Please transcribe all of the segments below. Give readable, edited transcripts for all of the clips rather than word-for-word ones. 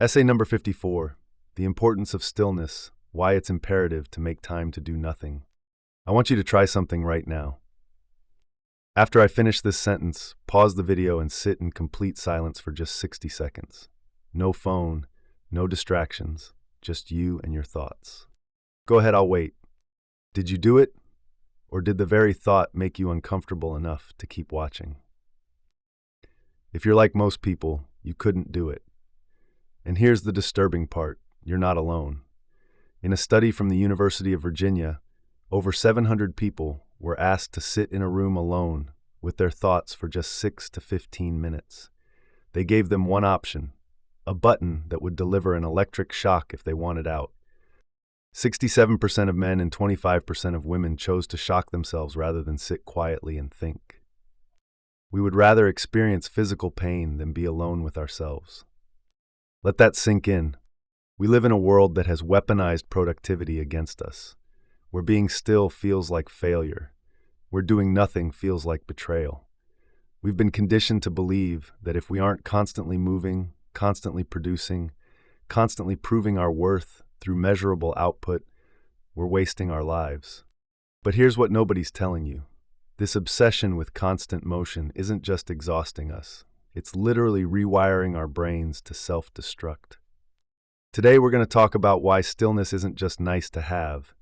Essay number 54, The Importance of Stillness, Why It's Imperative to Make Time to Do Nothing. I want you to try something right now. After I finish this sentence, pause the video and sit in complete silence for just 60 seconds. No phone, no distractions, just you and your thoughts. Go ahead, I'll wait. Did you do it? Or did the very thought make you uncomfortable enough to keep watching? If you're like most people, you couldn't do it. And here's the disturbing part, you're not alone. In a study from the University of Virginia, over 700 people were asked to sit in a room alone with their thoughts for just 6 to 15 minutes. They gave them one option, a button that would deliver an electric shock if they wanted out. 67% of men and 25% of women chose to shock themselves rather than sit quietly and think. We would rather experience physical pain than be alone with ourselves. Let that sink in. We live in a world that has weaponized productivity against us, where being still feels like failure, where doing nothing feels like betrayal. We've been conditioned to believe that if we aren't constantly moving, constantly producing, constantly proving our worth through measurable output, we're wasting our lives. But here's what nobody's telling you. This obsession with constant motion isn't just exhausting us. It's literally rewiring our brains to self-destruct. Today we're going to talk about why stillness isn't just nice to have,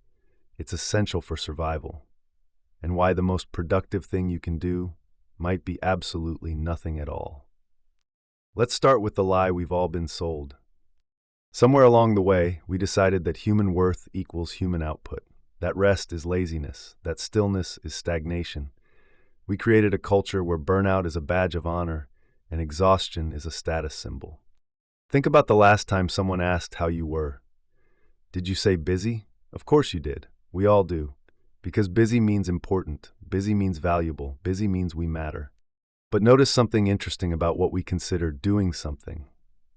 it's essential for survival, and why the most productive thing you can do might be absolutely nothing at all. Let's start with the lie we've all been sold. Somewhere along the way, we decided that human worth equals human output, that rest is laziness, that stillness is stagnation. We created a culture where burnout is a badge of honor and exhaustion is a status symbol. Think about the last time someone asked how you were. Did you say busy? Of course you did. We all do. Because busy means important, busy means valuable, busy means we matter. But notice something interesting about what we consider doing something.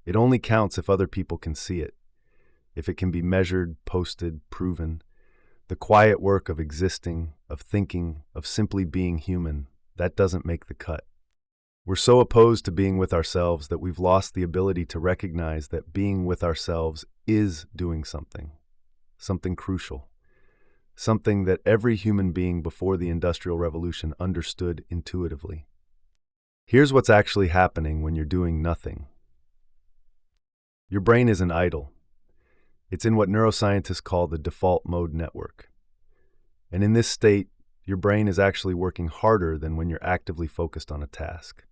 It only counts if other people can see it, if it can be measured, posted, proven. The quiet work of existing, of thinking, of simply being human, that doesn't make the cut. We're so opposed to being with ourselves that we've lost the ability to recognize that being with ourselves is doing something crucial, something that every human being before the Industrial Revolution understood intuitively. Here's what's actually happening when you're doing nothing. Your brain isn't idle. It's in what neuroscientists call the default mode network. And in this state, your brain is actually working harder than when you're actively focused on a task.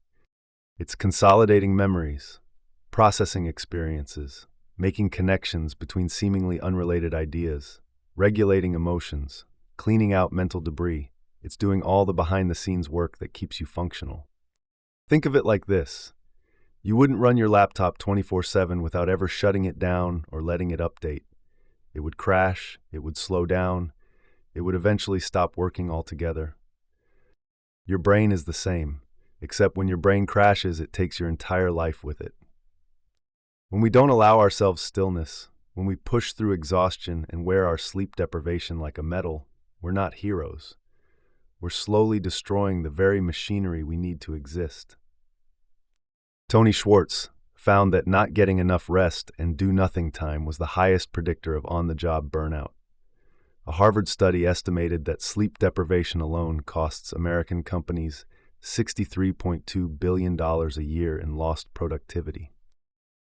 It's consolidating memories, processing experiences, making connections between seemingly unrelated ideas, regulating emotions, cleaning out mental debris. It's doing all the behind-the-scenes work that keeps you functional. Think of it like this. You wouldn't run your laptop 24/7 without ever shutting it down or letting it update. It would crash, it would slow down, it would eventually stop working altogether. Your brain is the same, except when your brain crashes, it takes your entire life with it. When we don't allow ourselves stillness, when we push through exhaustion and wear our sleep deprivation like a medal, we're not heroes. We're slowly destroying the very machinery we need to exist. Tony Schwartz found that not getting enough rest and do-nothing time was the highest predictor of on-the-job burnout. A Harvard study estimated that sleep deprivation alone costs American companies $63.2 billion a year in lost productivity.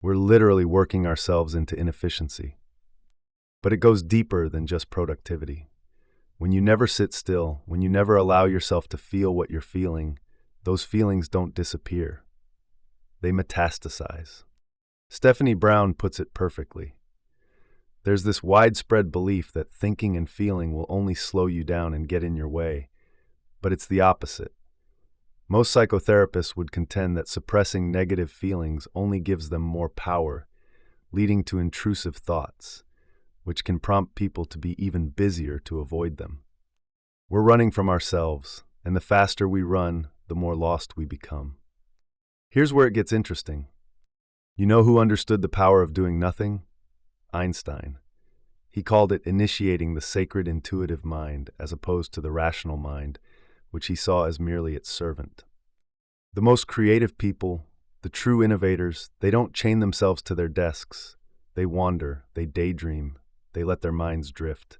We're literally working ourselves into inefficiency. But it goes deeper than just productivity. When you never sit still, when you never allow yourself to feel what you're feeling, those feelings don't disappear. They metastasize. Stephanie Brown puts it perfectly. There's this widespread belief that thinking and feeling will only slow you down and get in your way, but it's the opposite. Most psychotherapists would contend that suppressing negative feelings only gives them more power, leading to intrusive thoughts, which can prompt people to be even busier to avoid them. We're running from ourselves, and the faster we run, the more lost we become. Here's where it gets interesting. You know who understood the power of doing nothing? Einstein. He called it initiating the sacred intuitive mind as opposed to the rational mind, which he saw as merely its servant. The most creative people, The true innovators, they don't chain themselves to their desks. They wander, they daydream, they let their minds drift.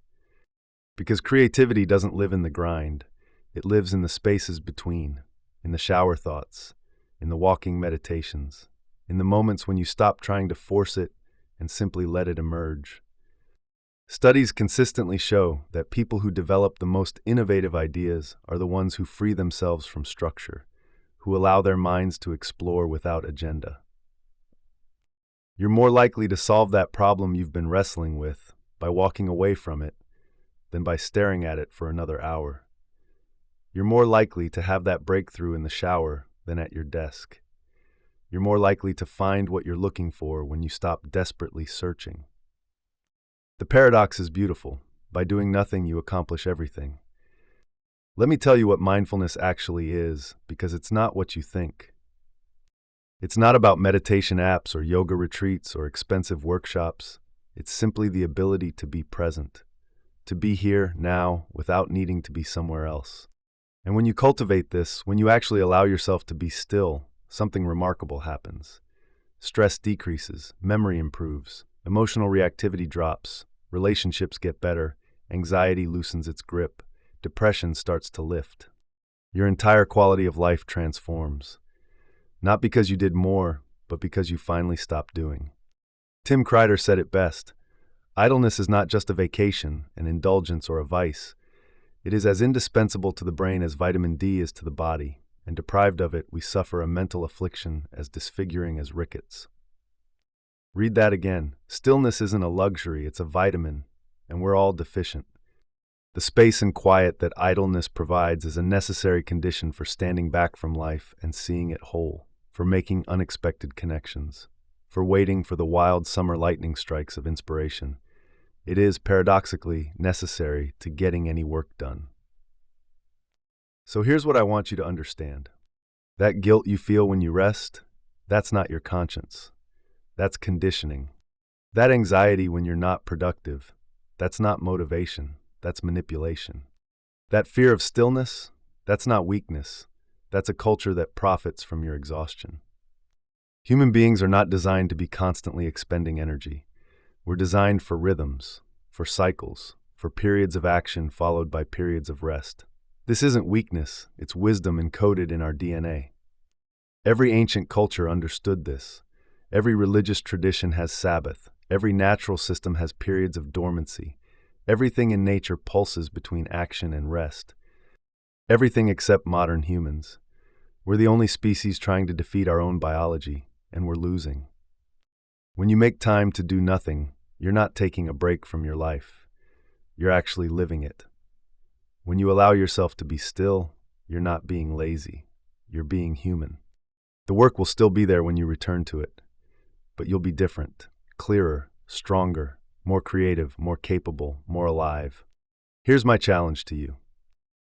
Because creativity doesn't live in the grind. It lives in the spaces between, in the shower thoughts, in the walking meditations, in the moments when you stop trying to force it and simply let it emerge. Studies consistently show that people who develop the most innovative ideas are the ones who free themselves from structure, who allow their minds to explore without agenda. You're more likely to solve that problem you've been wrestling with by walking away from it than by staring at it for another hour. You're more likely to have that breakthrough in the shower than at your desk. You're more likely to find what you're looking for when you stop desperately searching. The paradox is beautiful. By doing nothing, you accomplish everything. Let me tell you what mindfulness actually is, because it's not what you think. It's not about meditation apps or yoga retreats or expensive workshops. It's simply the ability to be present, to be here, now, without needing to be somewhere else. And when you cultivate this, when you actually allow yourself to be still, something remarkable happens. Stress decreases, memory improves, emotional reactivity drops, relationships get better, anxiety loosens its grip, depression starts to lift. Your entire quality of life transforms. Not because you did more, but because you finally stopped doing. Tim Kreider said it best. Idleness is not just a vacation, an indulgence, or a vice. It is as indispensable to the brain as vitamin D is to the body, and deprived of it, we suffer a mental affliction as disfiguring as rickets. Read that again. Stillness isn't a luxury, it's a vitamin, and we're all deficient. The space and quiet that idleness provides is a necessary condition for standing back from life and seeing it whole, for making unexpected connections, for waiting for the wild summer lightning strikes of inspiration. It is, paradoxically, necessary to getting any work done. So here's what I want you to understand. That guilt you feel when you rest, that's not your conscience. That's conditioning. That anxiety when you're not productive, that's not motivation, that's manipulation. That fear of stillness, that's not weakness. That's a culture that profits from your exhaustion. Human beings are not designed to be constantly expending energy. We're designed for rhythms, for cycles, for periods of action followed by periods of rest. This isn't weakness, it's wisdom encoded in our DNA. Every ancient culture understood this. Every religious tradition has Sabbath. Every natural system has periods of dormancy. Everything in nature pulses between action and rest. Everything except modern humans. We're the only species trying to defeat our own biology, and we're losing. When you make time to do nothing, you're not taking a break from your life. You're actually living it. When you allow yourself to be still, you're not being lazy. You're being human. The work will still be there when you return to it, but you'll be different, clearer, stronger, more creative, more capable, more alive. Here's my challenge to you.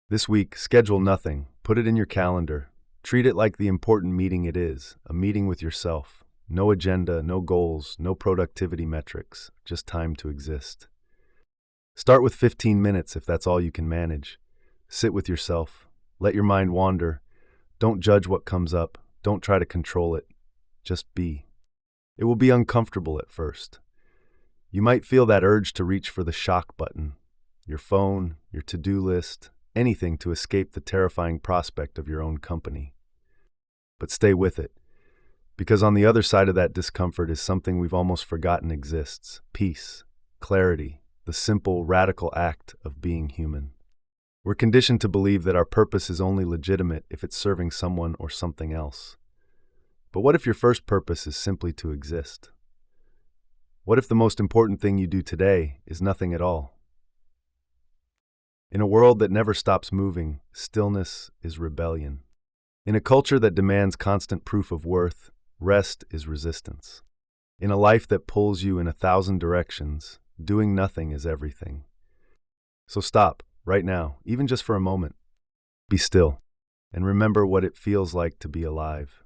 This week, schedule nothing. Put it in your calendar. Treat it like the important meeting it is, a meeting with yourself. No agenda, no goals, no productivity metrics, just time to exist. Start with 15 minutes if that's all you can manage. Sit with yourself. Let your mind wander. Don't judge what comes up. Don't try to control it. Just be. It will be uncomfortable at first. You might feel that urge to reach for the shock button, your phone, your to-do list, anything to escape the terrifying prospect of your own company. But stay with it, because on the other side of that discomfort is something we've almost forgotten exists: peace, clarity, the simple, radical act of being human. We're conditioned to believe that our purpose is only legitimate if it's serving someone or something else. But what if your first purpose is simply to exist? What if the most important thing you do today is nothing at all? In a world that never stops moving, stillness is rebellion. In a culture that demands constant proof of worth, rest is resistance. In a life that pulls you in 1,000 directions, doing nothing is everything. So stop, right now, even just for a moment. Be still, and remember what it feels like to be alive.